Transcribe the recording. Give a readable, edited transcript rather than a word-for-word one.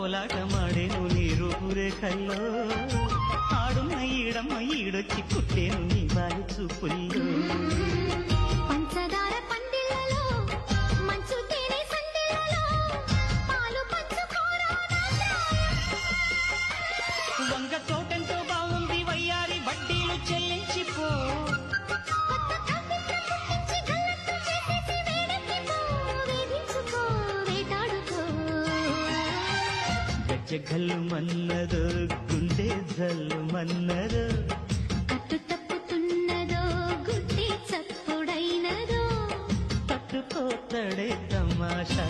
కోలాట మాడేను నీ రూపురేఖల్లో ఆడున్న ఈడమ్మ ఈడొచ్చి పుట్టేను నీ బాలి చూపుల్లో పంచదార పందిళ్ళలో మంచు తేనె సందిళ్ళలో పాలు పంచుకోరా వంగ తోటంతో బాగుంది వయ్యారి వడ్డీలు చెల్లించిపో కొత్త కవిత్వం పుట్టించి గల్లత్తు చేసేసి వేడెక్కిపో వేధించుకో వేటాడుకో గజ్జగల్లు మన్నదో గుండె జల్లు మన్నదో కట్టు తప్పుతున్నదో గుడ్డి చప్పుడైనదో పట్టుకోతడే తమాషా